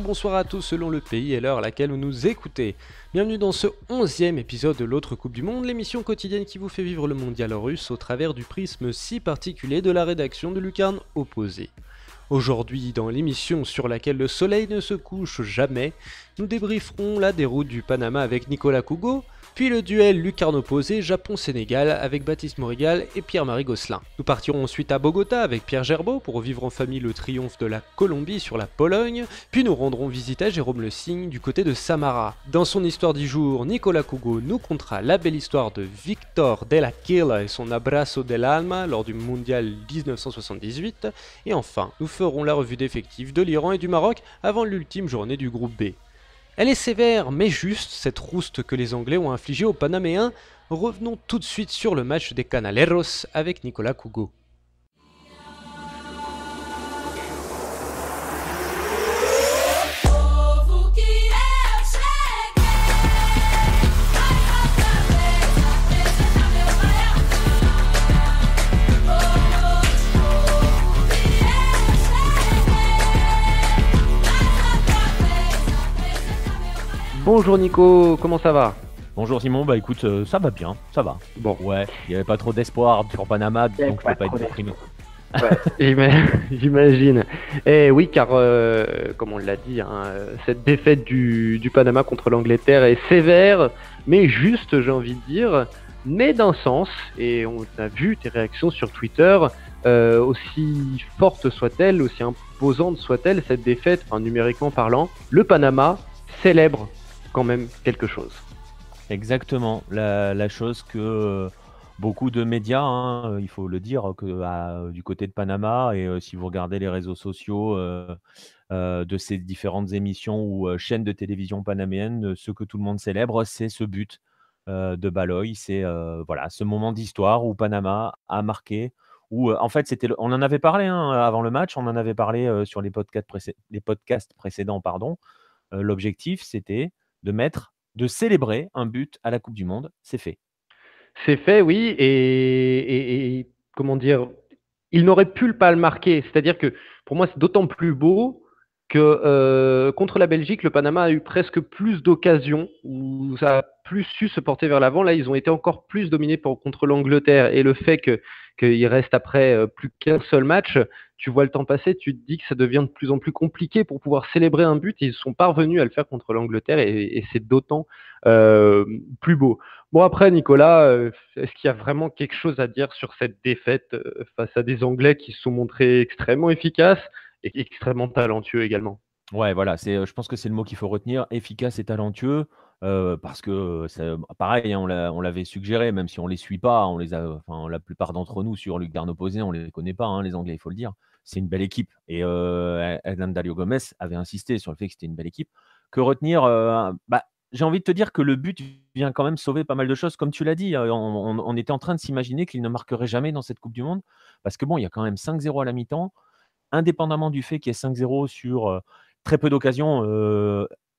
bonsoir à tous selon le pays et l'heure à laquelle vous nous écoutez. Bienvenue dans ce 11e épisode de l'autre Coupe du Monde, l'émission quotidienne qui vous fait vivre le mondial russe au travers du prisme si particulier de la rédaction de Lucarne Opposée. Aujourd'hui, dans l'émission sur laquelle le soleil ne se couche jamais, nous débrieferons la déroute du Panama avec Nicolas Cougo, puis le duel Lucarne Opposée Japon-Sénégal avec Baptiste Morigal et Pierre-Marie Gosselin. Nous partirons ensuite à Bogota avec Pierre Gerbeau pour revivre en famille le triomphe de la Colombie sur la Pologne, puis nous rendrons visite à Jérôme Le Signe du côté de Samara. Dans son histoire du jour, Nicolas Cougo nous contera la belle histoire de Victor Della Quila et son abrazo del alma lors du mondial 1978, et enfin, nous ferons la revue d'effectifs de l'Iran et du Maroc avant l'ultime journée du groupe B. Elle est sévère mais juste, cette rouste que les Anglais ont infligée aux Panaméens. Revenons tout de suite sur le match des Canaleros avec Nicolas Cougo. Bonjour Nico, comment ça va? Bonjour Simon, bah écoute, ça va bien, ça va. Bon. Ouais, il n'y avait pas trop d'espoir sur Panama, donc je peux pas être déprimé. Ouais, j'imagine. Et oui, car comme on l'a dit, cette défaite du Panama contre l'Angleterre est sévère, mais juste, j'ai envie de dire, mais d'un sens. Et on a vu tes réactions sur Twitter, aussi forte soit-elle, aussi imposante soit-elle, cette défaite, numériquement parlant, le Panama célèbre quand même quelque chose. Exactement, la chose que beaucoup de médias, il faut le dire, du côté de Panama, et si vous regardez les réseaux sociaux de ces différentes émissions ou chaînes de télévision panaméennes, ce que tout le monde célèbre, c'est ce but de Baloy, c'est voilà, ce moment d'histoire où Panama a marqué, où en fait, on en avait parlé avant le match, on en avait parlé sur les podcasts précédents, pardon. L'objectif, c'était de célébrer un but à la Coupe du monde. C'est fait. C'est fait, oui, et comment dire, il n'aurait pu pas le marquer. C'est-à-dire que pour moi, c'est d'autant plus beau que contre la Belgique, le Panama a eu presque plus d'occasions, où ça a plus su se porter vers l'avant. Là, ils ont été encore plus dominés contre l'Angleterre. Et le fait qu'il reste après plus qu'un seul match, tu vois le temps passer, tu te dis que ça devient de plus en plus compliqué pour pouvoir célébrer un but. Ils sont parvenus à le faire contre l'Angleterre, et c'est d'autant plus beau. Bon, après, Nicolas, est-ce qu'il y a vraiment quelque chose à dire sur cette défaite face à des Anglais qui se sont montrés extrêmement efficaces et extrêmement talentueux également? Ouais, voilà, je pense que c'est le mot qu'il faut retenir, efficace et talentueux, parce que pareil, on l'avait suggéré, même si on les suit pas, la plupart d'entre nous sur Lucarne Opposée, on les connaît pas, les Anglais, il faut le dire. C'est une belle équipe, et Hernan Dario Gomez avait insisté sur le fait que c'était une belle équipe. Que retenir? J'ai envie de te dire que le but vient quand même sauver pas mal de choses. Comme tu l'as dit, on était en train de s'imaginer qu'il ne marquerait jamais dans cette coupe du monde, parce que bon, il y a quand même 5-0 à la mi-temps. Indépendamment du fait qu'il y ait 5-0 sur très peu d'occasions,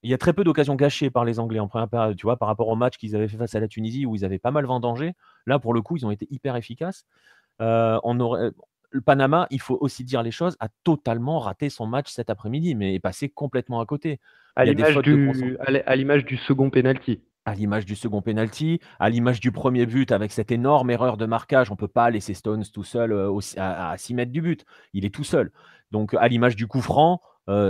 il y a très peu d'occasions gâchées par les Anglais en première période, tu vois? Par rapport au match qu'ils avaient fait face à la Tunisie où ils avaient pas mal vendangé. Là, pour le coup, ils ont été hyper efficaces. Le Panama, il faut aussi dire les choses, a totalement raté son match cet après-midi, mais est passé complètement à côté. À Il y a des l'image fautes de concentration. à l'image du second penalty. À l'image du second penalty, à l'image du premier but avec cette énorme erreur de marquage, on ne peut pas laisser Stones tout seul à 6 mètres du but. Il est tout seul. Donc, à l'image du coup franc,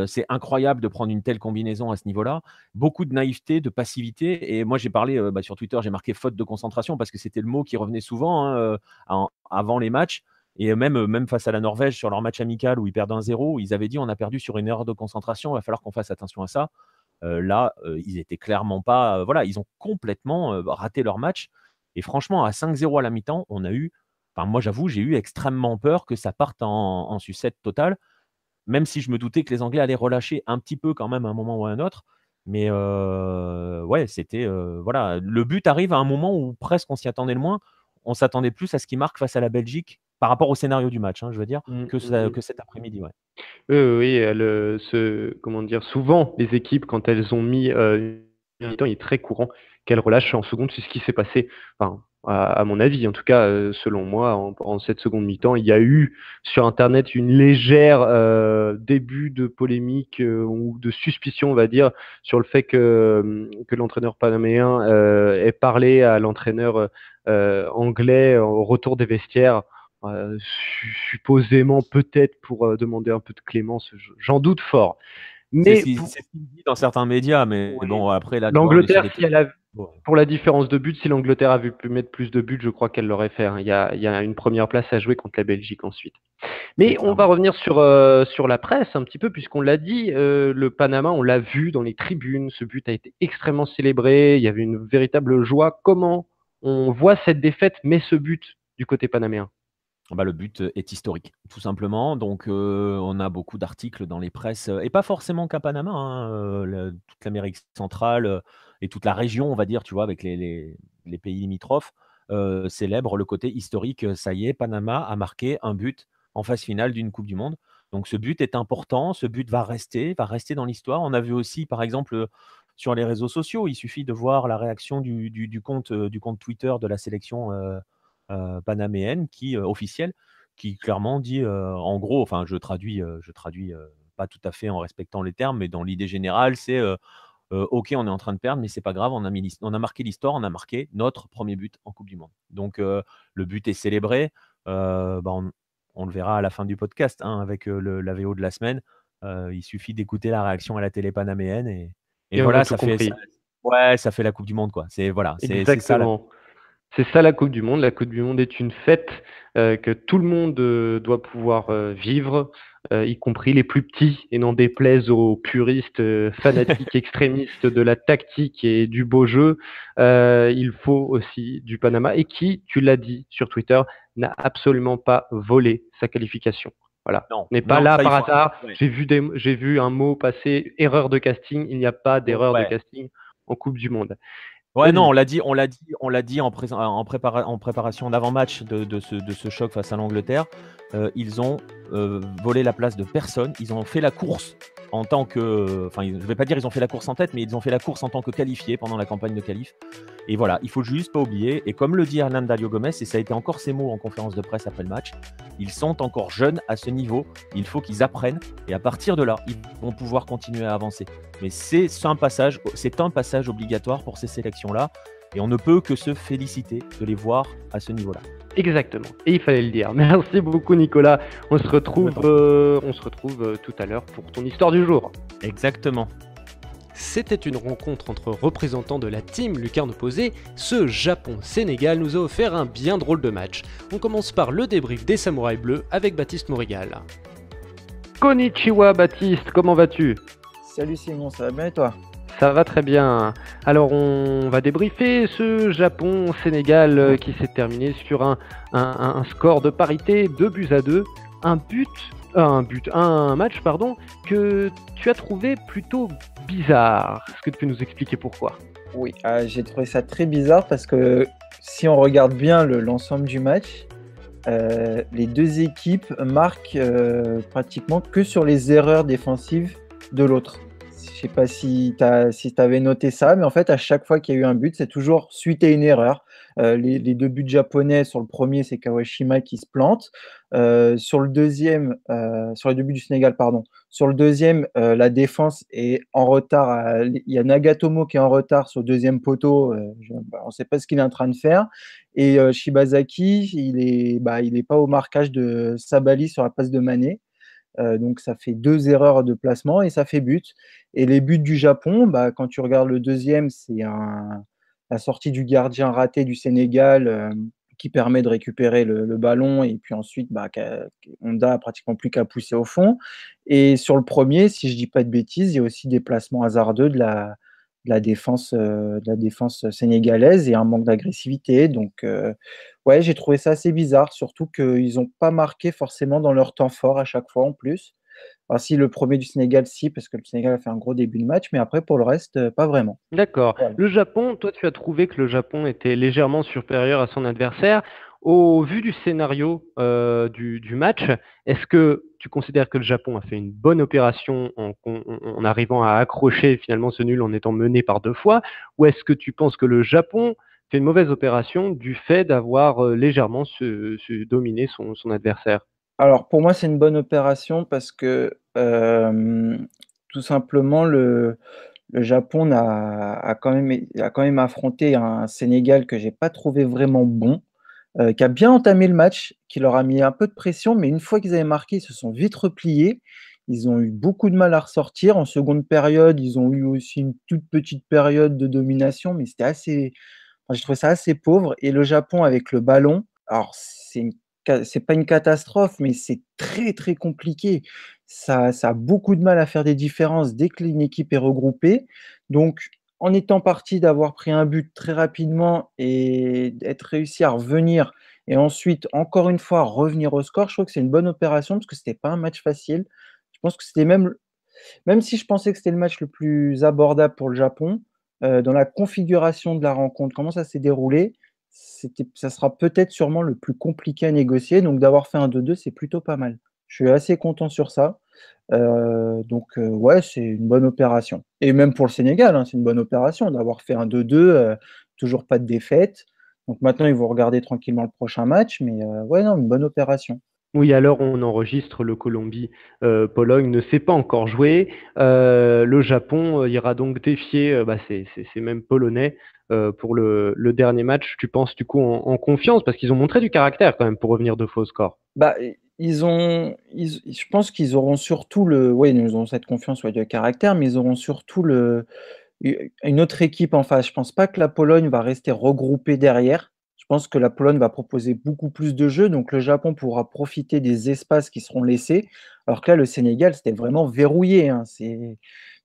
c'est incroyable de prendre une telle combinaison à ce niveau-là. Beaucoup de naïveté, de passivité. Et moi, j'ai parlé sur Twitter, j'ai marqué faute de concentration parce que c'était le mot qui revenait souvent avant les matchs. Et même face à la Norvège sur leur match amical où ils perdent 1-0, ils avaient dit on a perdu sur une erreur de concentration, il va falloir qu'on fasse attention à ça. Là, ils étaient clairement pas, voilà, ils ont complètement raté leur match. Et franchement, à 5-0 à la mi-temps, moi j'avoue, j'ai eu extrêmement peur que ça parte en sucette totale, même si je me doutais que les Anglais allaient relâcher un petit peu quand même à un moment ou à un autre. Mais ouais, c'était voilà, le but arrive à un moment où presque on s'y attendait le moins. On s'attendait plus à ce qu'ils marquent face à la Belgique par rapport au scénario du match, je veux dire, que cet après-midi, ouais. Oui, oui, oui, comment dire, souvent les équipes, quand elles ont mis une mi-temps, il est très courant qu'elles relâchent en seconde. C'est ce qui s'est passé. Enfin, à mon avis, en tout cas, selon moi, en cette seconde mi-temps, il y a eu sur Internet une légère début de polémique ou de suspicion, on va dire, sur le fait que l'entraîneur panaméen ait parlé à l'entraîneur anglais au retour des vestiaires, supposément peut-être pour demander un peu de clémence. J'en doute fort. Mais C'est ce qu'il dit dans certains médias, mais ouais, bon, après, là, tu vois, on est sur l'Angleterre, des si elle a bon, pour la différence de but, si l'Angleterre avait pu mettre plus de buts, je crois qu'elle l'aurait fait, hein. Il y a une première place à jouer contre la Belgique ensuite. très Mais on va clairement. revenir sur la presse un petit peu, puisqu'on l'a dit, le Panama, on l'a vu dans les tribunes, ce but a été extrêmement célébré, il y avait une véritable joie. Comment on voit cette défaite, mais ce but du côté panaméen? Bah, le but est historique, tout simplement. Donc, on a beaucoup d'articles dans les presses, et pas forcément qu'à Panama, hein, toute l'Amérique centrale, et toute la région, on va dire, tu vois, avec les pays limitrophes, célèbrent le côté historique. Ça y est, Panama a marqué un but en phase finale d'une coupe du monde. Donc ce but est important, ce but va rester dans l'histoire. On a vu aussi, par exemple, sur les réseaux sociaux, il suffit de voir la réaction du compte Twitter de la sélection, panaméenne officielle, qui clairement dit, en gros, enfin je traduis, pas tout à fait en respectant les termes, mais dans l'idée générale, c'est, OK, on est en train de perdre, mais c'est pas grave, on a marqué l'histoire, on a marqué notre premier but en coupe du monde. Donc, le but est célébré, bah, on le verra à la fin du podcast, hein, avec, la VO de la semaine. Il suffit d'écouter la réaction à la télé panaméenne, et Et on a voilà, tout ça fait ça, compris. ouais, ça fait la coupe du monde, quoi. C'est voilà, c'est ça la coupe. Exactement. C'est ça la Coupe du Monde. La Coupe du Monde est une fête que tout le monde doit pouvoir vivre, y compris les plus petits, et n'en déplaise aux puristes fanatiques extrémistes de la tactique et du beau jeu. Il faut aussi du Panama, et qui, tu l'as dit sur Twitter, n'a absolument pas volé sa qualification. Voilà. Non, N'est pas non, là ça il par faut, hasard. ouais. J'ai vu un mot passer, erreur de casting. Il n'y a pas d'erreur de Ouais. casting en Coupe du Monde. Ouais, non, Vas-y. on l'a dit en préparation d'avant-match de ce choc face à l'Angleterre. Ils ont, volé la place de personne. Ils ont fait la course en tant que, enfin, je ne vais pas dire ils ont fait la course en tête, mais ils ont fait la course en tant que qualifiés pendant la campagne de qualif. Et voilà, il faut juste pas oublier, et comme le dit Hernan Dario Gomez, et ça a été encore ses mots en conférence de presse après le match, ils sont encore jeunes à ce niveau, il faut qu'ils apprennent, et à partir de là, ils vont pouvoir continuer à avancer. Mais c'est un passage obligatoire pour ces sélections-là, et on ne peut que se féliciter de les voir à ce niveau-là. Exactement. Et il fallait le dire. Merci beaucoup, Nicolas. Mais pas. On se retrouve tout à l'heure pour ton histoire du jour. Exactement. C'était une rencontre entre représentants de la team lucarne opposée. Ce Japon-Sénégal nous a offert un bien drôle de match. On commence par le débrief des Samouraïs Bleus avec Baptiste Morigal. Konnichiwa, Baptiste, comment vas-tu? Salut Simon, ça va bien et toi? Ça va très bien. Alors on va débriefer ce Japon-Sénégal qui s'est terminé sur un score de parité, 2 buts à 2. Un match que tu as trouvé plutôt bizarre. Est-ce que tu peux nous expliquer pourquoi? Oui, j'ai trouvé ça très bizarre parce que si on regarde bien l'ensemble du match, les deux équipes marquent pratiquement que sur les erreurs défensives de l'autre. Je sais pas si tu avais noté ça, mais en fait, à chaque fois qu'il y a eu un but, c'est toujours suite à une erreur. Les deux buts japonais, sur le premier, c'est Kawashima qui se plante. Sur le deuxième, sur les deux buts du Sénégal, pardon. Sur le deuxième, la défense est en retard. Il y a Nagatomo qui est en retard sur le deuxième poteau. On ne sait pas ce qu'il est en train de faire. Et Shibazaki, il est pas au marquage de Sabali sur la passe de Mané. Donc ça fait 2 erreurs de placement et ça fait but. Et les buts du Japon, quand tu regardes le deuxième, c'est la sortie du gardien raté du Sénégal qui permet de récupérer le ballon, et puis ensuite Honda a pratiquement plus qu'à pousser au fond. Et sur le premier, si je dis pas de bêtises, il y a aussi des placements hasardeux de la défense sénégalaise et un manque d'agressivité. Donc ouais, j'ai trouvé ça assez bizarre, surtout qu'ils n'ont pas marqué forcément dans leur temps fort à chaque fois en plus. Alors si le premier du Sénégal, si, parce que le Sénégal a fait un gros début de match, mais après pour le reste, pas vraiment. D'accord. Voilà. Le Japon, toi, tu as trouvé que le Japon était légèrement supérieur à son adversaire. Au vu du scénario du match, est-ce que tu considères que le Japon a fait une bonne opération en arrivant à accrocher finalement ce nul en étant mené par 2 fois, ou est-ce que tu penses que le Japon fait une mauvaise opération du fait d'avoir légèrement dominé son adversaire? Alors pour moi, c'est une bonne opération parce que, tout simplement le Japon a quand même affronté un Sénégal que j'ai pas trouvé vraiment bon, qui a bien entamé le match, qui leur a mis un peu de pression, mais une fois qu'ils avaient marqué, ils se sont vite repliés. Ils ont eu beaucoup de mal à ressortir. En seconde période, ils ont eu aussi une toute petite période de domination, mais c'était assez enfin, j'ai trouvé ça assez pauvre et le Japon avec le ballon, alors c'est pas une catastrophe, mais c'est très, très compliqué. Ça a beaucoup de mal à faire des différences dès qu'une équipe est regroupée. Donc, en étant parti d'avoir pris un but très rapidement et d'être réussi à revenir et ensuite, encore une fois, revenir au score, je trouve que c'est une bonne opération parce que c'était pas un match facile. Je pense que c'était même si je pensais que c'était le match le plus abordable pour le Japon, dans la configuration de la rencontre, comment ça s'est déroulé, ça sera peut-être sûrement le plus compliqué à négocier, donc d'avoir fait un 2-2, c'est plutôt pas mal. Je suis assez content sur ça, ouais, c'est une bonne opération et même pour le Sénégal, hein, c'est une bonne opération d'avoir fait un 2-2, toujours pas de défaite. Donc maintenant, ils vont regarder tranquillement le prochain match, mais ouais, non, une bonne opération. Oui, à l'heure où on enregistre, le Colombie-Pologne ne s'est pas encore joué. Le Japon ira donc défier ces mêmes Polonais pour le dernier match. Tu penses du coup en confiance parce qu'ils ont montré du caractère quand même pour revenir de faux scores. Bah, je pense qu'ils auront surtout oui, ils ont cette confiance, ouais, de caractère, mais ils auront surtout une autre équipe en face. Je pense pas que la Pologne va rester regroupée derrière. Je pense que la Pologne va proposer beaucoup plus de jeux, donc le Japon pourra profiter des espaces qui seront laissés. Alors que là, le Sénégal, c'était vraiment verrouillé, hein.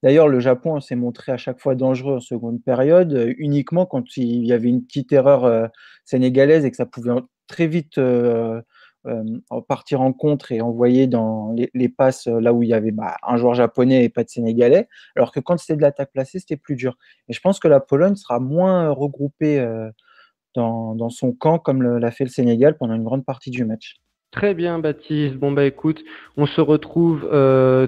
D'ailleurs, le Japon s'est montré à chaque fois dangereux en seconde période, uniquement quand il y avait une petite erreur sénégalaise et que ça pouvait très vite partir en contre et envoyer dans les passes là où il y avait un joueur japonais et pas de sénégalais. Alors que quand c'était de l'attaque placée, c'était plus dur. Et je pense que la Pologne sera moins regroupée dans son camp comme l'a fait le Sénégal pendant une grande partie du match. Très bien, Baptiste. Bon, bah écoute, on se retrouve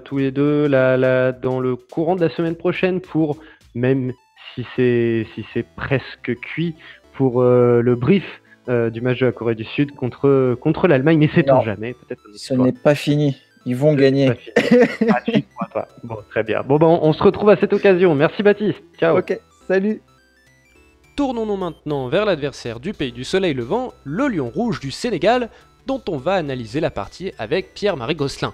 tous les deux dans le courant de la semaine prochaine pour, même si c'est presque cuit, pour le brief du match de la Corée du Sud contre l'Allemagne. Mais sait-on jamais, peut-être un Ce n'est pas fini. Ils vont gagner. Bon, très bien. Bon, bah, on se retrouve à cette occasion. Merci, Baptiste. Ciao. Ok, salut. Tournons-nous maintenant vers l'adversaire du pays du soleil levant, le Lion rouge du Sénégal, dont on va analyser la partie avec Pierre-Marie Gosselin.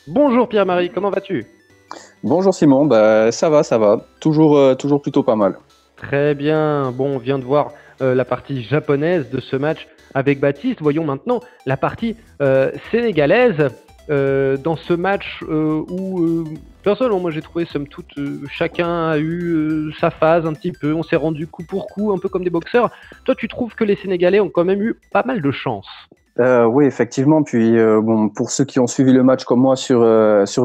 Bonjour Pierre-Marie, comment vas-tu ? Bonjour Simon, ça va. Toujours plutôt pas mal. Très bien, bon, on vient de voir la partie japonaise de ce match avec Baptiste. Voyons maintenant la partie sénégalaise. Dans ce match où personnellement moi j'ai trouvé somme toute chacun a eu sa phase un petit peu, on s'est rendu coup pour coup un peu comme des boxeurs. Toi tu trouves que les Sénégalais ont quand même eu pas mal de chance? Oui, effectivement. Puis pour ceux qui ont suivi le match comme moi sur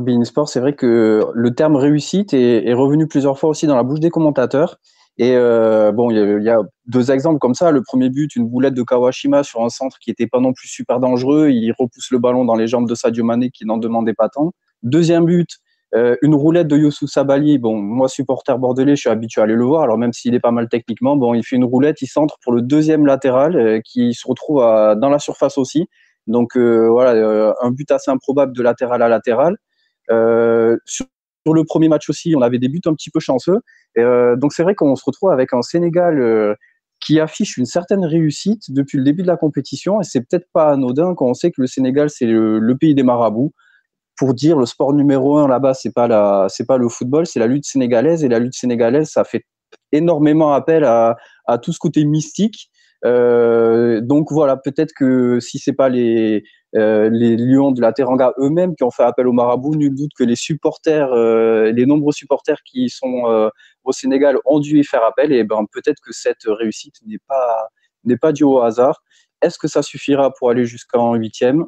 beIN Sport, c'est vrai que le terme réussite est revenu plusieurs fois aussi dans la bouche des commentateurs. Et il y a deux exemples comme ça. Le premier but, une boulette de Kawashima sur un centre qui était pas non plus super dangereux. Il repousse le ballon dans les jambes de Sadio Mané qui n'en demandait pas tant. Deuxième but, une roulette de Youssouf Sabaly. Bon, moi, supporter bordelais, je suis habitué à aller le voir. Alors même s'il est pas mal techniquement, bon, il fait une roulette, il centre pour le deuxième latéral qui se retrouve dans la surface aussi. Donc un but assez improbable de latéral à latéral. Sur le premier match aussi, on avait des buts un petit peu chanceux. Donc c'est vrai qu'on se retrouve avec un Sénégal qui affiche une certaine réussite depuis le début de la compétition. Et c'est peut-être pas anodin quand on sait que le Sénégal, c'est le pays des marabouts. Pour dire le sport numéro 1 là-bas, c'est pas le football, c'est la lutte sénégalaise. Et la lutte sénégalaise, ça fait énormément appel à tout ce côté mystique. Donc voilà, peut-être que si c'est pas les Lions de la Teranga eux-mêmes qui ont fait appel au marabout, nul doute que les nombreux supporters qui sont au Sénégal ont dû y faire appel. Et peut-être que cette réussite n'est pas due au hasard. Est-ce que ça suffira pour aller jusqu'en 8e?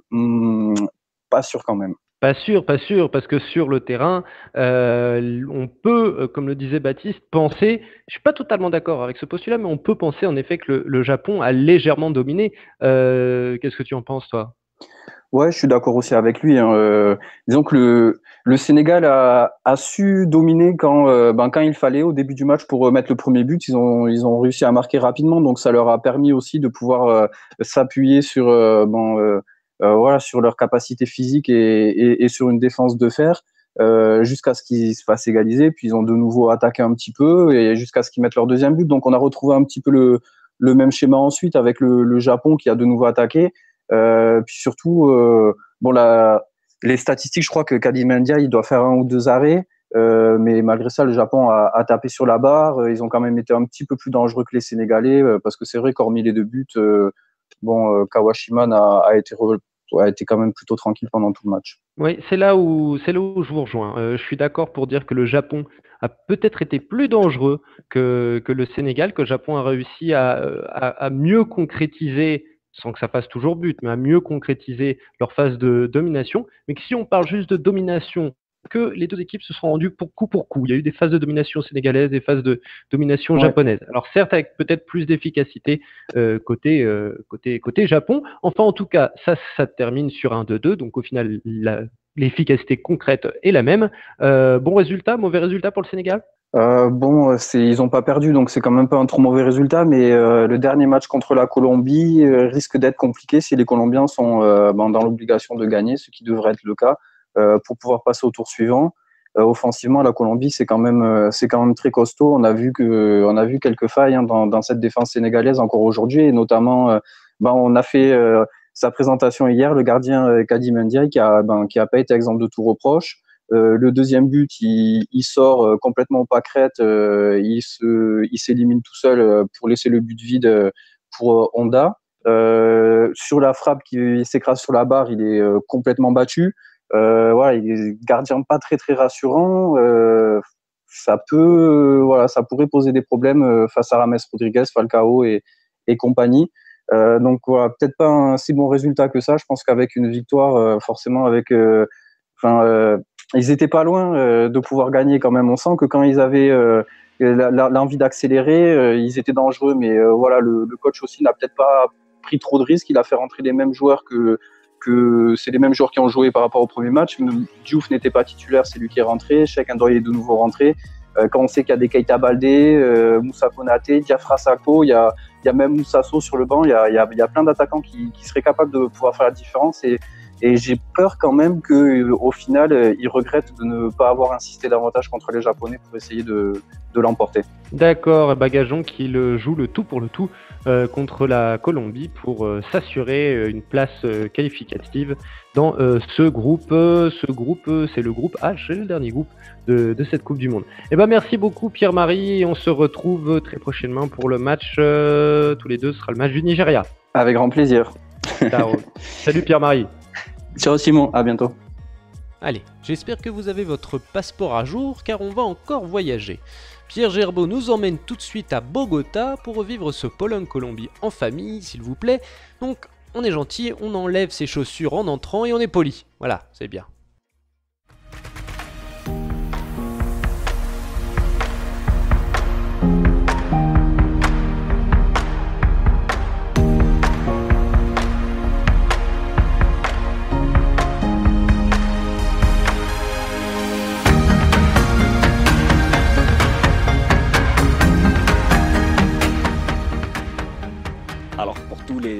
Pas sûr quand même. Pas sûr, parce que sur le terrain, on peut, comme le disait Baptiste, penser, je suis pas totalement d'accord avec ce postulat, mais on peut penser en effet que le Japon a légèrement dominé. Qu'est-ce que tu en penses, toi ? Ouais, je suis d'accord aussi avec lui, hein. Disons que le Sénégal a su dominer quand il fallait au début du match pour mettre le premier but. Ils ont réussi à marquer rapidement, donc ça leur a permis aussi de pouvoir s'appuyer sur voilà, sur leur capacité physique et sur une défense de fer jusqu'à ce qu'ils se fassent égaliser. Puis ils ont de nouveau attaqué un petit peu et jusqu'à ce qu'ils mettent leur deuxième but. Donc on a retrouvé un petit peu le même schéma ensuite avec le Japon qui a de nouveau attaqué. Puis surtout, les statistiques, je crois que Kadima Ndiaye, il doit faire 1 ou 2 arrêts. Mais malgré ça, le Japon a tapé sur la barre. Ils ont quand même été un petit peu plus dangereux que les Sénégalais parce que c'est vrai qu'hormis les 2 buts, Kawashima a été quand même plutôt tranquille pendant tout le match. Oui, c'est là où je vous rejoins. Je suis d'accord pour dire que le Japon a peut-être été plus dangereux que le Sénégal, que le Japon a réussi à mieux concrétiser, sans que ça fasse toujours but, mais à mieux concrétiser leur phase de domination. Mais que si on parle juste de domination, que les deux équipes se sont rendues pour coup. Il y a eu des phases de domination sénégalaise, des phases de domination japonaise. Alors certes, avec peut-être plus d'efficacité côté Japon. Enfin, en tout cas, ça termine sur un 2-2. Donc au final, l'efficacité concrète est la même. Bon résultat, mauvais résultat pour le Sénégal? Ils n'ont pas perdu, donc c'est quand même pas un trop mauvais résultat, mais le dernier match contre la Colombie risque d'être compliqué si les Colombiens sont dans l'obligation de gagner, ce qui devrait être le cas, pour pouvoir passer au tour suivant. Offensivement, la Colombie, c'est quand même très costaud. On a vu quelques failles dans cette défense sénégalaise encore aujourd'hui, et notamment, on a fait sa présentation hier, le gardien Kadima Ndiaye, qui a pas été exempt de tout reproche. Le deuxième but, il sort complètement au pâquerette, il s'élimine tout seul pour laisser le but vide pour Honda. Sur la frappe qui s'écrase sur la barre, il est complètement battu. Voilà, il est gardien pas très très rassurant. Ça pourrait poser des problèmes face à Rames Rodriguez, Falcao et compagnie. Donc voilà, peut-être pas un si bon résultat que ça. Je pense qu'avec une victoire, forcément ils étaient pas loin de pouvoir gagner quand même. On sent que quand ils avaient l'envie d'accélérer, ils étaient dangereux. Mais voilà, le coach aussi n'a peut-être pas pris trop de risques. Il a fait rentrer les mêmes joueurs que c'est les mêmes joueurs qui ont joué par rapport au premier match. Diouf n'était pas titulaire, c'est lui qui est rentré. Cheikh Ndoye est de nouveau rentré. Quand on sait qu'il y a des Keita Baldé, Moussa Konaté, Diafra Sakho, il y a même Moussa Sow sur le banc. Il y a plein d'attaquants qui seraient capables de pouvoir faire la différence. Et j'ai peur quand même qu'au final, ils regrettent de ne pas avoir insisté davantage contre les Japonais pour essayer de l'emporter. D'accord, gageons qu'il joue le tout pour le tout contre la Colombie pour s'assurer une place qualificative dans ce groupe. C'est le groupe H, c'est le dernier groupe de cette Coupe du Monde. Merci beaucoup Pierre-Marie, on se retrouve très prochainement pour le match, tous les deux, ce sera le match du Nigeria. Avec grand plaisir. Ciao. Salut Pierre-Marie. Ciao Simon, à bientôt. Allez, j'espère que vous avez votre passeport à jour car on va encore voyager. Pierre Gerbeau nous emmène tout de suite à Bogota pour revivre ce Pologne-Colombie en famille, s'il vous plaît. Donc, on est gentil, on enlève ses chaussures en entrant et on est poli. Voilà, c'est bien.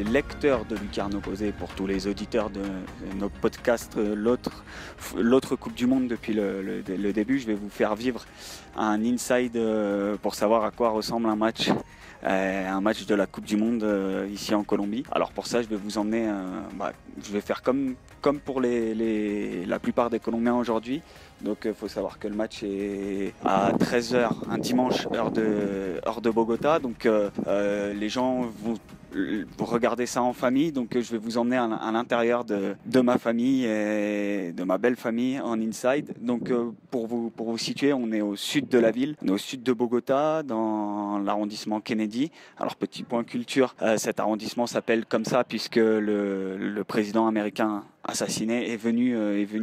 Lecteurs de Lucarne Opposée, pour tous les auditeurs de nos podcasts, l'autre Coupe du Monde depuis le début, je vais vous faire vivre un inside pour savoir à quoi ressemble un match de la Coupe du Monde ici en Colombie. Alors pour ça, je vais vous emmener, je vais faire comme pour la plupart des Colombiens aujourd'hui. Donc il faut savoir que le match est à 13h un dimanche, heure de Bogota. Donc les gens vont regarder ça en famille, donc je vais vous emmener à l'intérieur de ma famille et de ma belle famille en inside. Donc pour vous situer, on est au sud de la ville, on est au sud de Bogota, dans l'arrondissement Kennedy. Alors petit point culture, cet arrondissement s'appelle comme ça puisque le président américain assassiné est venu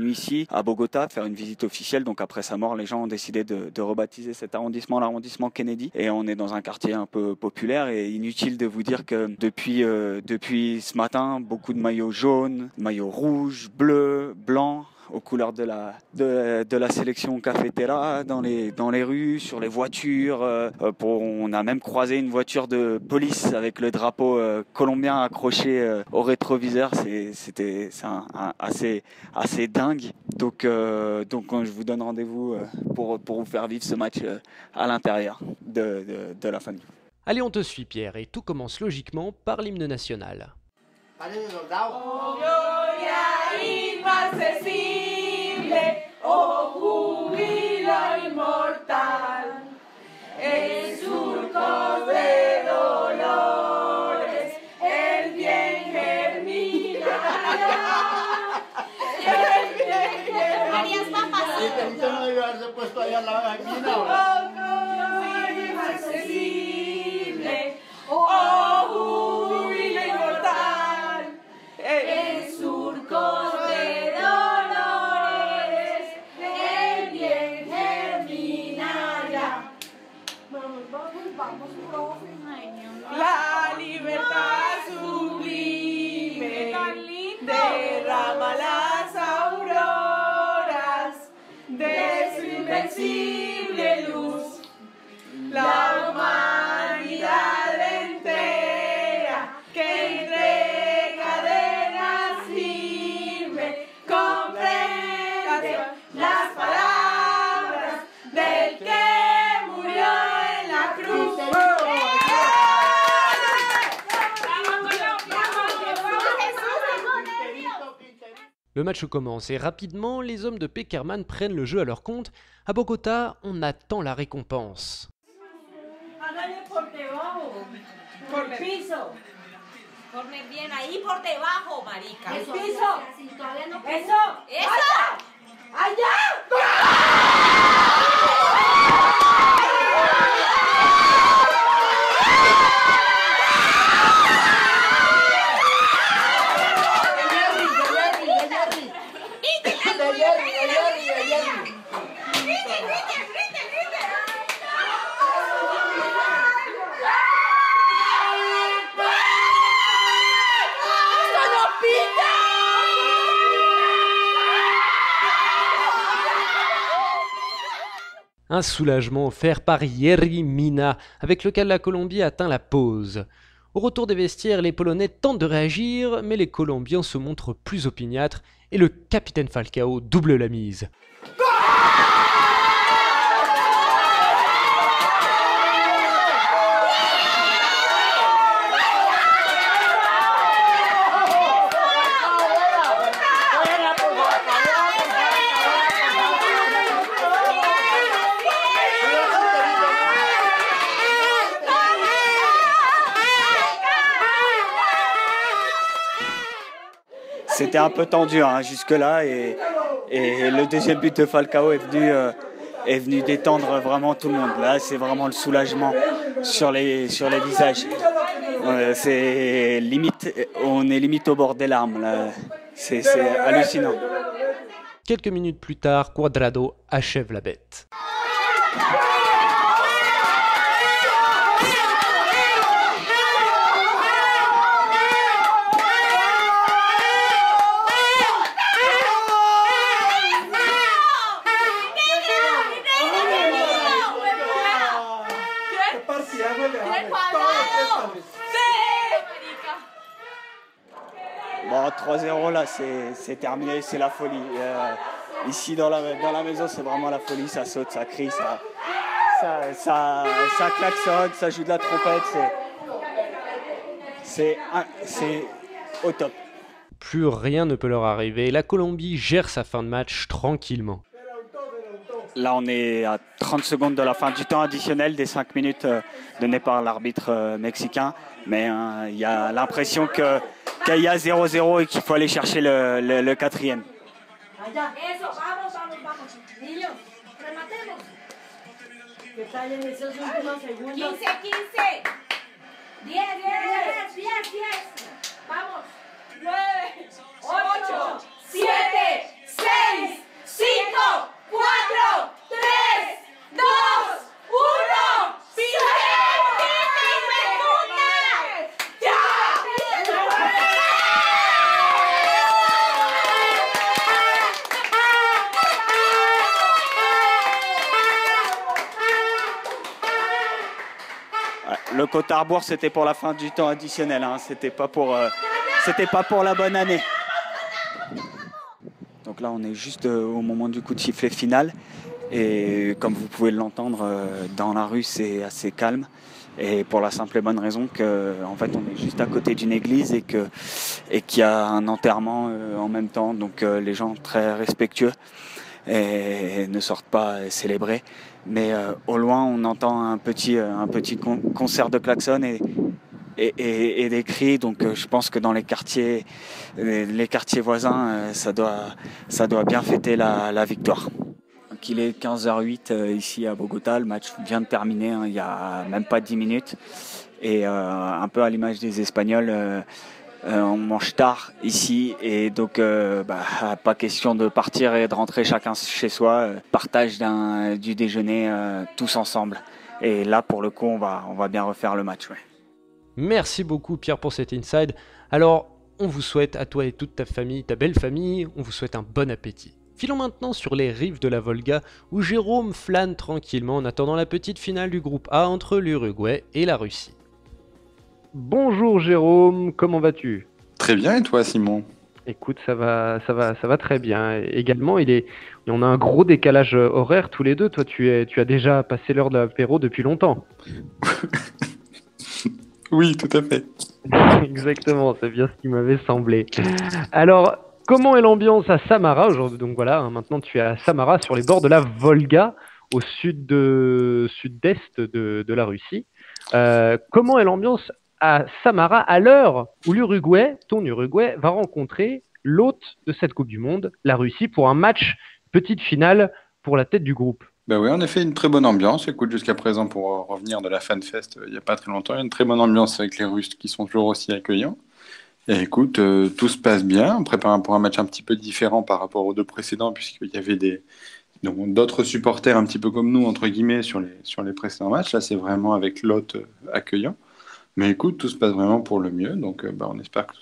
ici à Bogota faire une visite officielle. Donc après sa mort, les gens ont décidé de rebaptiser cet arrondissement l'arrondissement Kennedy, et on est dans un quartier un peu populaire. Et inutile de vous dire que depuis ce matin, beaucoup de maillots jaunes, maillots rouges, bleus, blancs, aux couleurs de la sélection Cafetera dans les rues, sur les voitures. On a même croisé une voiture de police avec le drapeau colombien accroché au rétroviseur. C'était assez dingue. Donc je vous donne rendez-vous pour vous faire vivre ce match à l'intérieur de la famille. Allez, on te suit Pierre, et tout commence logiquement par l'hymne national. Oh, gloria inmarcesible, oh, júbilo inmortal, en surcos de dolores, el bien germina. Varias papas. No debió haberse puesto ahí a la gallina. Oh, gloria inmarcesible, oh, júbilo inmortal, en surcos de dolores, el bien germinará. Vamos, profe. La libertad sublime derrama las auroras de su invencible luz. La humanidad entera que entre cadenas firme comprende las palabras del que murió en la cruz. Le match commence et rapidement, les hommes de Peckerman prennent le jeu à leur compte. À Bogota, on attend la récompense. Hágale por debajo, por el piso. Corre bien ahí por debajo, marica. El piso. Eso. Eso. Allá. Un soulagement offert par Yerry Mina, avec lequel la Colombie atteint la pause. Au retour des vestiaires, les Polonais tentent de réagir, mais les Colombiens se montrent plus opiniâtres et le capitaine Falcao double la mise. C'était un peu tendu jusque-là et le deuxième but de Falcao est venu détendre vraiment tout le monde. Là, c'est vraiment le soulagement sur les visages. C'est limite, on est limite au bord des larmes. Là. C'est hallucinant. Quelques minutes plus tard, Cuadrado achève la bête. Bon, 3-0 là, c'est terminé, c'est la folie. Ici dans la maison, c'est vraiment la folie, ça saute, ça crie, ça klaxonne, ça joue de la trompette, c'est au top. Plus rien ne peut leur arriver, la Colombie gère sa fin de match tranquillement. Là, on est à 30 secondes de la fin du temps additionnel des 5 minutes données par l'arbitre mexicain. Mais il y a l'impression qu'il y a 0-0 et qu'il faut aller chercher le quatrième. le compte à rebours, c'était pour la fin du temps additionnel. Hein. C'était pas pour la bonne année. Donc là, on est juste au moment du coup de sifflet final. Et comme vous pouvez l'entendre, dans la rue, c'est assez calme. Et pour la simple et bonne raison qu'en fait, on est juste à côté d'une église et qu'il y a un enterrement en même temps. Donc les gens très respectueux et ne sortent pas célébrer. Mais au loin, on entend un petit concert de klaxons et des cris. Donc je pense que dans les quartiers voisins, ça doit bien fêter la victoire. Donc il est 15h08 ici à Bogota. Le match vient de terminer, hein, il n'y a même pas 10 minutes. Et un peu à l'image des Espagnols, on mange tard ici. Et donc pas question de partir et de rentrer chacun chez soi. Partage du déjeuner tous ensemble. Et là, pour le coup, on va bien refaire le match. Ouais. Merci beaucoup Pierre pour cet inside. Alors, on vous souhaite à toi et toute ta famille, ta belle famille, on vous souhaite un bon appétit. Filons maintenant sur les rives de la Volga où Jérôme flâne tranquillement en attendant la petite finale du groupe A entre l'Uruguay et la Russie. Bonjour Jérôme, comment vas-tu ? Très bien, et toi Simon ? Écoute, ça va très bien. Également, on a un gros décalage horaire tous les deux. Toi, tu as déjà passé l'heure de l'apéro depuis longtemps. Oui, tout à fait. Exactement, c'est bien ce qui m'avait semblé. Alors, comment est l'ambiance à Samara aujourd'hui ? Donc voilà, maintenant tu es à Samara, sur les bords de la Volga, au sud-est de la Russie. Comment est l'ambiance à Samara à l'heure où l'Uruguay, ton Uruguay, va rencontrer l'hôte de cette Coupe du Monde, la Russie, pour un match petite finale pour la tête du groupe ? Ben oui, en effet, une très bonne ambiance. Écoute, jusqu'à présent, pour revenir de la FanFest, il n'y a pas très longtemps, il y a une très bonne ambiance avec les Russes qui sont toujours aussi accueillants. Et écoute, tout se passe bien. On prépare pour un match un petit peu différent par rapport aux deux précédents, puisqu'il y avait d'autres supporters un petit peu comme nous, entre guillemets, sur les précédents matchs. Là, c'est vraiment avec l'hôte accueillant. Mais écoute, tout se passe vraiment pour le mieux, donc on espère que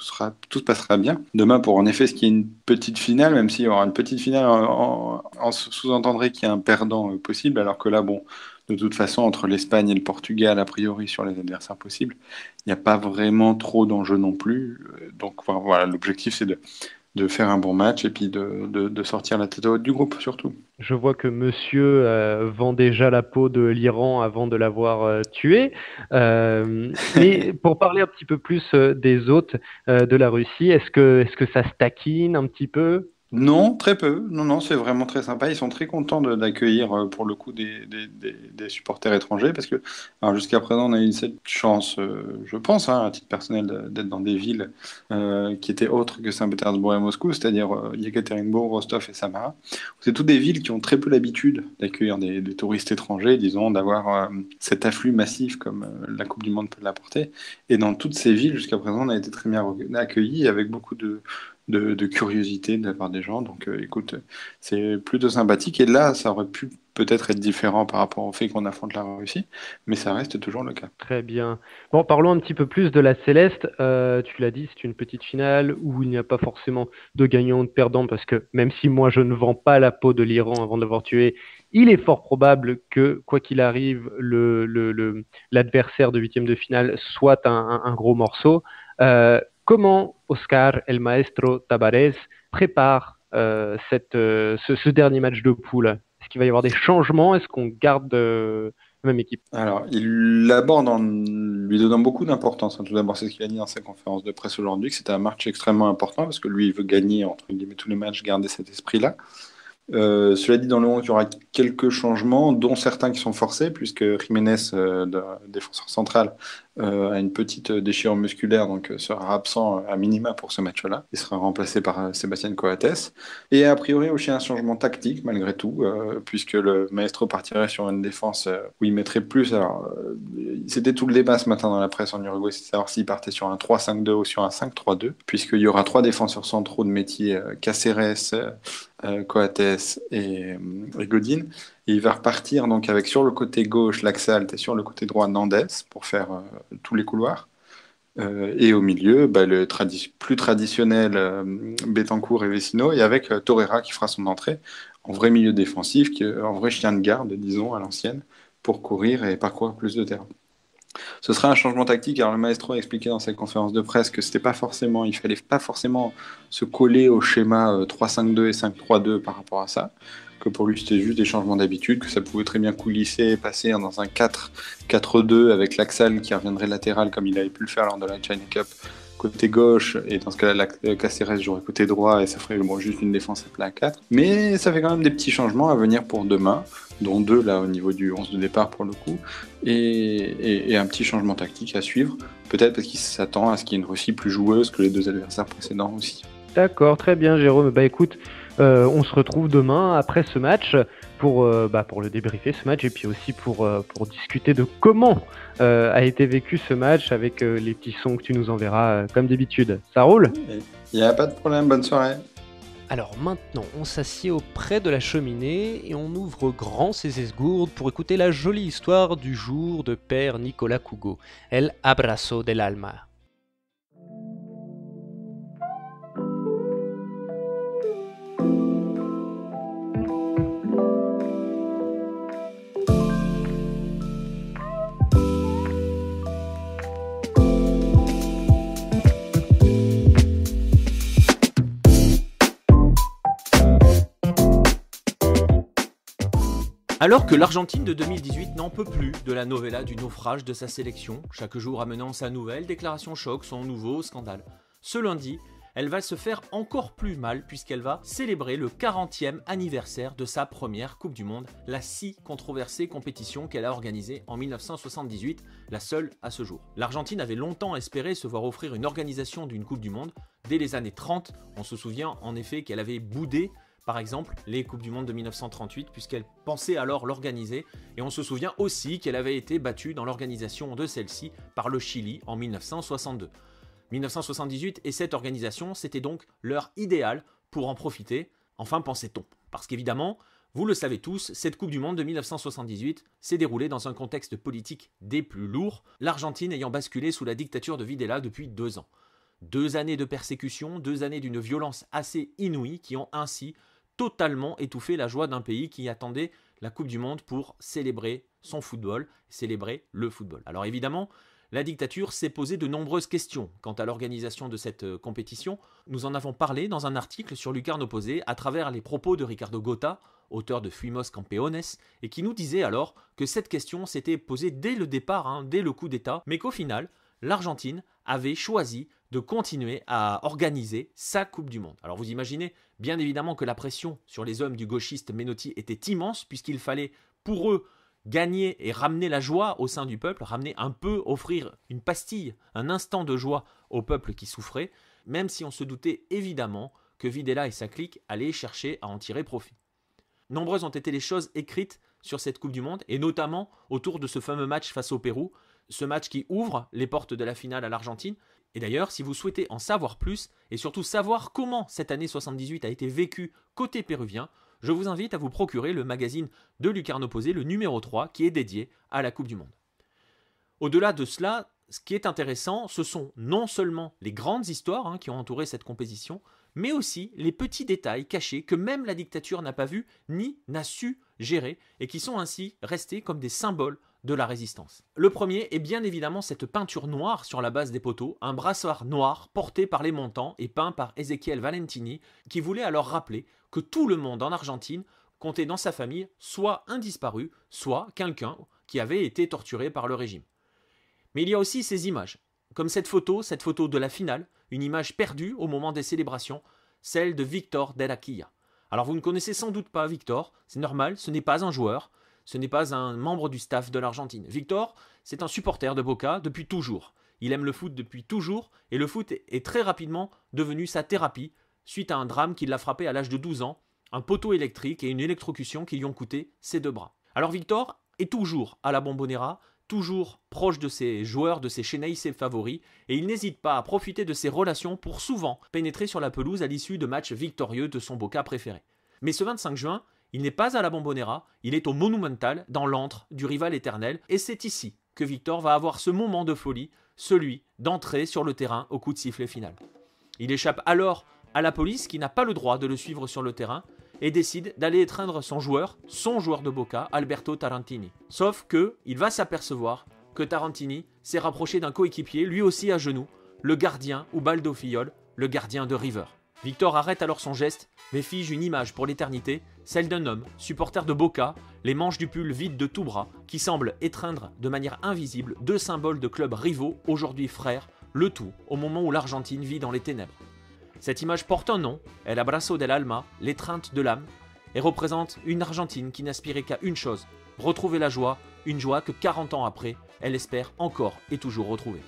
tout se passera bien. Demain, pour en effet, ce qui est une petite finale, même s'il y aura une petite finale, on sous-entendrait qu'il y a un perdant possible, alors que là, bon, de toute façon, entre l'Espagne et le Portugal, a priori, sur les adversaires possibles, il n'y a pas vraiment trop d'enjeux non plus. Donc voilà, l'objectif, c'est de faire un bon match et puis de sortir la tête haute du groupe, surtout. Je vois que monsieur vend déjà la peau de l'Iran avant de l'avoir tué. Mais pour parler un petit peu plus des hôtes de la Russie, est-ce que ça se taquine un petit peu ? Non, très peu. Non, c'est vraiment très sympa. Ils sont très contents d'accueillir pour le coup des supporters étrangers parce que alors, jusqu'à présent on a eu cette chance, je pense, à titre personnel, d'être dans des villes qui étaient autres que Saint-Pétersbourg et Moscou, c'est-à-dire Yekaterinbourg, Rostov et Samara. C'est toutes des villes qui ont très peu l'habitude d'accueillir des touristes étrangers, disons, d'avoir cet afflux massif comme la Coupe du Monde peut l'apporter. Et dans toutes ces villes, jusqu'à présent, on a été très bien accueillis avec beaucoup de curiosité de la part des gens. Donc écoute, c'est plutôt sympathique. Et là, ça aurait pu peut-être être différent par rapport au fait qu'on affronte la Russie, mais ça reste toujours le cas. Très bien. Bon, parlons un petit peu plus de la Céleste. Tu l'as dit, c'est une petite finale où il n'y a pas forcément de gagnant ou de perdant, parce que même si moi je ne vends pas la peau de l'Iran avant de l'avoir tué, il est fort probable que, quoi qu'il arrive, l'adversaire de huitième de finale soit un gros morceau. Comment Oscar, el maestro Tabarez, prépare ce dernier match de poule ? Est-ce qu'il va y avoir des changements ? Est-ce qu'on garde la même équipe ? Alors, il l'aborde en lui donnant beaucoup d'importance. Tout d'abord, c'est ce qu'il a dit dans sa conférence de presse aujourd'hui, que c'était un match extrêmement important, parce que lui, il veut gagner, entre guillemets, tous les matchs, garder cet esprit-là. Cela dit, dans le 11, il y aura quelques changements, dont certains qui sont forcés, puisque Jiménez, défenseur central, a une petite déchirure musculaire, donc sera absent à minima pour ce match-là. Il sera remplacé par Sébastien Coates. Et a priori aussi un changement tactique, malgré tout, puisque le maestro partirait sur une défense où il mettrait plus... Alors, c'était tout le débat ce matin dans la presse en Uruguay, c'est de savoir s'il partait sur un 3-5-2 ou sur un 5-3-2, puisqu'il y aura 3 défenseurs centraux de métier, Cáceres, Coates et Godin. Et il va repartir donc avec sur le côté gauche Laxalt et sur le côté droit Nandez pour faire tous les couloirs. Et au milieu, le plus traditionnel Betancourt et Vecino, et avec Torreira qui fera son entrée en vrai milieu défensif, en vrai chien de garde, disons, à l'ancienne, pour courir et parcourir plus de terrain. Ce serait un changement tactique. Alors le maestro a expliqué dans sa conférence de presse que il fallait pas forcément se coller au schéma 3-5-2 et 5-3-2 par rapport à ça. Que pour lui c'était juste des changements d'habitude, que ça pouvait très bien coulisser et passer dans un 4-4-2 avec Laxal qui reviendrait latéral comme il avait pu le faire lors de la China Cup côté gauche, et dans ce cas-là Cáceres jouerait côté droit et ça ferait juste une défense à plat à 4. Mais ça fait quand même des petits changements à venir pour demain, dont 2 là au niveau du 11 de départ pour le coup, et un petit changement tactique à suivre, peut-être parce qu'il s'attend à ce qu'il y ait une Russie plus joueuse que les 2 adversaires précédents aussi. D'accord, très bien Jérôme. Bah écoute, on se retrouve demain après ce match pour le débriefer ce match et puis aussi pour discuter de comment a été vécu ce match avec les petits sons que tu nous enverras comme d'habitude. Ça roule ? Il n'y a pas de problème, bonne soirée. Alors maintenant, on s'assied auprès de la cheminée et on ouvre grand ses esgourdes pour écouter la jolie histoire du jour de Père Nicolas Cougo, El Abrazo del Alma. Alors que l'Argentine de 2018 n'en peut plus de la novella du naufrage de sa sélection, chaque jour amenant sa nouvelle déclaration choc, son nouveau scandale. Ce lundi, elle va se faire encore plus mal puisqu'elle va célébrer le 40e anniversaire de sa première Coupe du Monde, la si controversée compétition qu'elle a organisée en 1978, la seule à ce jour. L'Argentine avait longtemps espéré se voir offrir une organisation d'une Coupe du Monde. Dès les années 30, on se souvient en effet qu'elle avait boudé par exemple les Coupes du Monde de 1938 puisqu'elle pensait alors l'organiser, et on se souvient aussi qu'elle avait été battue dans l'organisation de celle-ci par le Chili en 1962. 1978 et cette organisation, c'était donc l'heure idéale pour en profiter, enfin pensait-on. Parce qu'évidemment, vous le savez tous, cette Coupe du Monde de 1978 s'est déroulée dans un contexte politique des plus lourds, l'Argentine ayant basculé sous la dictature de Videla depuis 2 ans. 2 années de persécution, 2 années d'une violence assez inouïe qui ont ainsi totalement étouffé la joie d'un pays qui attendait la Coupe du Monde pour célébrer son football, célébrer le football. Alors évidemment, la dictature s'est posée de nombreuses questions quant à l'organisation de cette compétition. Nous en avons parlé dans un article sur Lucarne Opposée à travers les propos de Ricardo Gota, auteur de Fuimos Campeones, et qui nous disait alors que cette question s'était posée dès le départ, dès le coup d'État, mais qu'au final, l'Argentine avait choisi de continuer à organiser sa Coupe du Monde. Alors vous imaginez bien évidemment que la pression sur les hommes du gauchiste Menotti était immense puisqu'il fallait pour eux gagner et ramener la joie au sein du peuple, ramener un peu, offrir une pastille, un instant de joie au peuple qui souffrait, même si on se doutait évidemment que Videla et sa clique allaient chercher à en tirer profit. Nombreuses ont été les choses écrites sur cette Coupe du Monde, et notamment autour de ce fameux match face au Pérou, ce match qui ouvre les portes de la finale à l'Argentine. Et d'ailleurs, si vous souhaitez en savoir plus, et surtout savoir comment cette année 78 a été vécue côté péruvien, je vous invite à vous procurer le magazine de Lucarne Opposée, le numéro 3, qui est dédié à la Coupe du Monde. Au-delà de cela, ce qui est intéressant, ce sont non seulement les grandes histoires qui ont entouré cette compétition, mais aussi les petits détails cachés que même la dictature n'a pas vus ni n'a su gérer, et qui sont ainsi restés comme des symboles de la résistance. Le premier est bien évidemment cette peinture noire sur la base des poteaux, un brassard noir porté par les montants et peint par Ezequiel Valentini, qui voulait alors rappeler que tout le monde en Argentine comptait dans sa famille soit un disparu, soit quelqu'un qui avait été torturé par le régime. Mais il y a aussi ces images, comme cette photo de la finale, une image perdue au moment des célébrations, celle de Victor Del Aquilla. Alors vous ne connaissez sans doute pas Victor, c'est normal, ce n'est pas un joueur, ce n'est pas un membre du staff de l'Argentine. Victor, c'est un supporter de Boca depuis toujours. Il aime le foot depuis toujours, et le foot est très rapidement devenu sa thérapie, suite à un drame qui l'a frappé à l'âge de 12 ans, un poteau électrique et une électrocution qui lui ont coûté ses 2 bras. Alors Victor est toujours à la Bombonera, toujours proche de ses joueurs, de ses Xeneize favoris, et il n'hésite pas à profiter de ses relations pour souvent pénétrer sur la pelouse à l'issue de matchs victorieux de son Boca préféré. Mais ce 25 juin, il n'est pas à la Bombonera, il est au Monumental, dans l'antre du rival éternel, et c'est ici que Victor va avoir ce moment de folie, celui d'entrer sur le terrain au coup de sifflet final. Il échappe alors à la police qui n'a pas le droit de le suivre sur le terrain, et décide d'aller étreindre son joueur de Boca, Alberto Tarantini. Sauf que il va s'apercevoir que Tarantini s'est rapproché d'un coéquipier, lui aussi à genoux, le gardien Ubaldo Fillol, le gardien de River. Victor arrête alors son geste, mais fige une image pour l'éternité, celle d'un homme, supporter de Boca, les manches du pull vides de tout bras, qui semble étreindre de manière invisible 2 symboles de clubs rivaux, aujourd'hui frères, le tout au moment où l'Argentine vit dans les ténèbres. Cette image porte un nom, El Abrazo del Alma, l'étreinte de l'âme, et représente une Argentine qui n'aspirait qu'à une chose, retrouver la joie, une joie que 40 ans après, elle espère encore et toujours retrouver.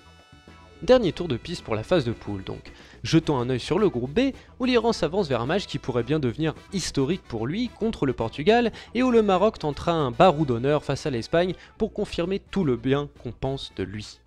Dernier tour de piste pour la phase de poule donc. Jetons un œil sur le groupe B, où l'Iran s'avance vers un match qui pourrait bien devenir historique pour lui contre le Portugal, et où le Maroc tentera un barou d'honneur face à l'Espagne pour confirmer tout le bien qu'on pense de lui.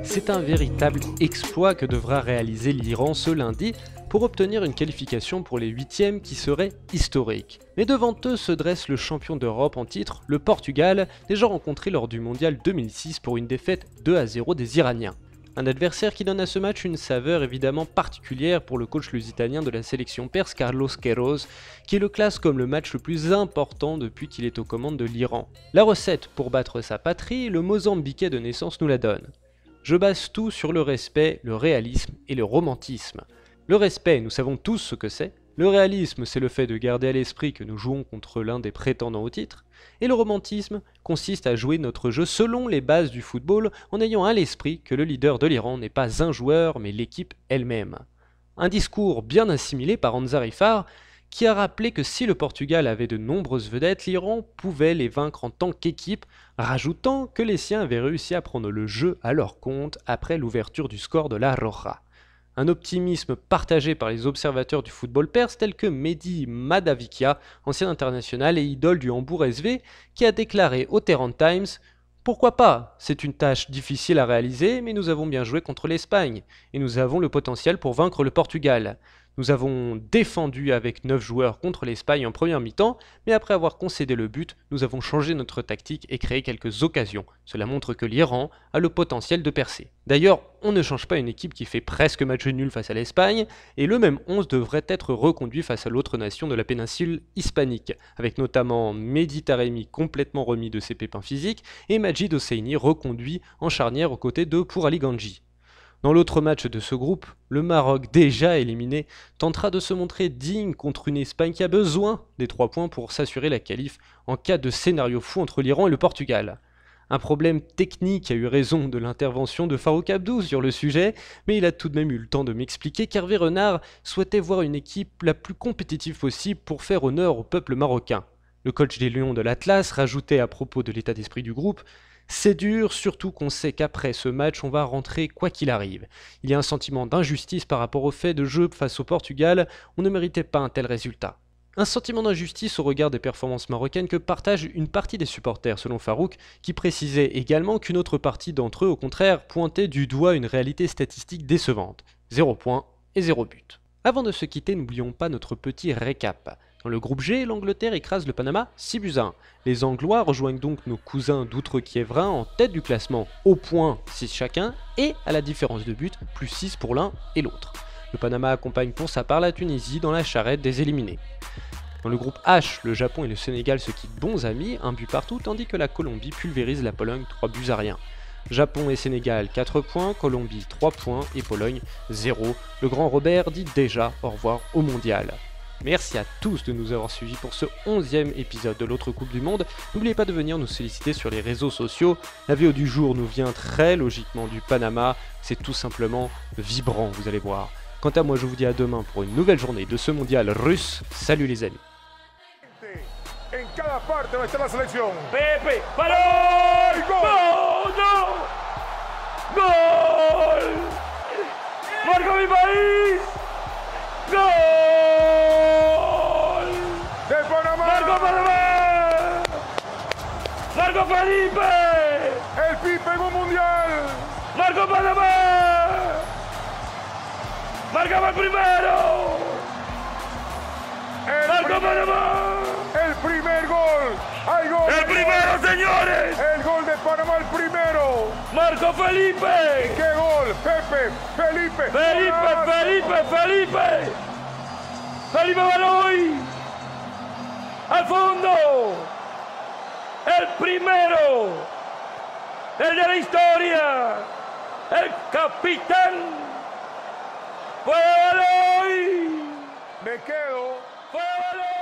C'est un véritable exploit que devra réaliser l'Iran ce lundi pour obtenir une qualification pour les 8e qui serait historique. Mais devant eux se dresse le champion d'Europe en titre, le Portugal, déjà rencontré lors du Mondial 2006 pour une défaite 2-0 des Iraniens. Un adversaire qui donne à ce match une saveur évidemment particulière pour le coach lusitanien de la sélection perse Carlos Queiroz, qui le classe comme le match le plus important depuis qu'il est aux commandes de l'Iran. La recette pour battre sa patrie, le Mozambiquais de naissance nous la donne. Je base tout sur le respect, le réalisme et le romantisme. Le respect, nous savons tous ce que c'est. Le réalisme, c'est le fait de garder à l'esprit que nous jouons contre l'un des prétendants au titre. Et le romantisme consiste à jouer notre jeu selon les bases du football en ayant à l'esprit que le leader de l'Iran n'est pas un joueur mais l'équipe elle-même. Un discours bien assimilé par Ansar Ifar qui a rappelé que si le Portugal avait de nombreuses vedettes, l'Iran pouvait les vaincre en tant qu'équipe, rajoutant que les siens avaient réussi à prendre le jeu à leur compte après l'ouverture du score de la Roja. Un optimisme partagé par les observateurs du football perse tels que Mehdi Madavikia, ancien international et idole du Hambourg SV, qui a déclaré au Tehran Times « Pourquoi pas? C'est une tâche difficile à réaliser, mais nous avons bien joué contre l'Espagne, et nous avons le potentiel pour vaincre le Portugal. Nous avons défendu avec 9 joueurs contre l'Espagne en première mi-temps, mais après avoir concédé le but, nous avons changé notre tactique et créé quelques occasions. Cela montre que l'Iran a le potentiel de percer. D'ailleurs, on ne change pas une équipe qui fait presque match nul face à l'Espagne, et le même 11 devrait être reconduit face à l'autre nation de la péninsule hispanique, avec notamment Mehdi Taremi complètement remis de ses pépins physiques, et Majid Hosseini reconduit en charnière aux côtés de Pourali Ganji. Dans l'autre match de ce groupe, le Maroc, déjà éliminé, tentera de se montrer digne contre une Espagne qui a besoin des 3 points pour s'assurer la qualif en cas de scénario fou entre l'Iran et le Portugal. Un problème technique a eu raison de l'intervention de Farouk Abdou sur le sujet, mais il a tout de même eu le temps de m'expliquer qu'Hervé Renard souhaitait voir une équipe la plus compétitive possible pour faire honneur au peuple marocain. Le coach des Lions de l'Atlas rajoutait à propos de l'état d'esprit du groupe: c'est dur, surtout qu'on sait qu'après ce match, on va rentrer quoi qu'il arrive. Il y a un sentiment d'injustice par rapport au fait de jeu face au Portugal, on ne méritait pas un tel résultat. Un sentiment d'injustice au regard des performances marocaines que partage une partie des supporters, selon Farouk, qui précisait également qu'une autre partie d'entre eux, au contraire, pointait du doigt une réalité statistique décevante. 0 points et 0 but. Avant de se quitter, n'oublions pas notre petit récap. Dans le groupe G, l'Angleterre écrase le Panama 6-1. Les Anglois rejoignent donc nos cousins d'outre-Kiévrin en tête du classement, au point 6 chacun, et à la différence de but, plus 6 pour l'un et l'autre. Le Panama accompagne pour sa part la Tunisie dans la charrette des éliminés. Dans le groupe H, le Japon et le Sénégal se quittent bons amis, 1 but partout, tandis que la Colombie pulvérise la Pologne 3-1. Japon et Sénégal 4 points, Colombie 3 points et Pologne 0. Le grand Robert dit déjà au revoir au mondial. Merci à tous de nous avoir suivis pour ce 11e épisode de l'autre Coupe du Monde. N'oubliez pas de venir nous solliciter sur les réseaux sociaux. La vidéo du jour nous vient très logiquement du Panama. C'est tout simplement vibrant, vous allez voir. Quant à moi, je vous dis à demain pour une nouvelle journée de ce mondial russe. Salut les amis. En cada parte donde está la selección. Pepe, balón, gol, gol, marca mi país, gol, De Panamá. marca Panamá. Marco Felipe. El Pipe en un mundial. Marco Panamá. Marcaba el primero. Marco Panamá. El primer gol. Hay gol. El primero, señores. El gol de Panamá, el primero. Marco Felipe. ¡Qué gol! Pepe, Felipe. Felipe Baloy. Al fondo. El primero. El de la historia. El capitán. Fue Baloy. Me quedo. Fue Baloy.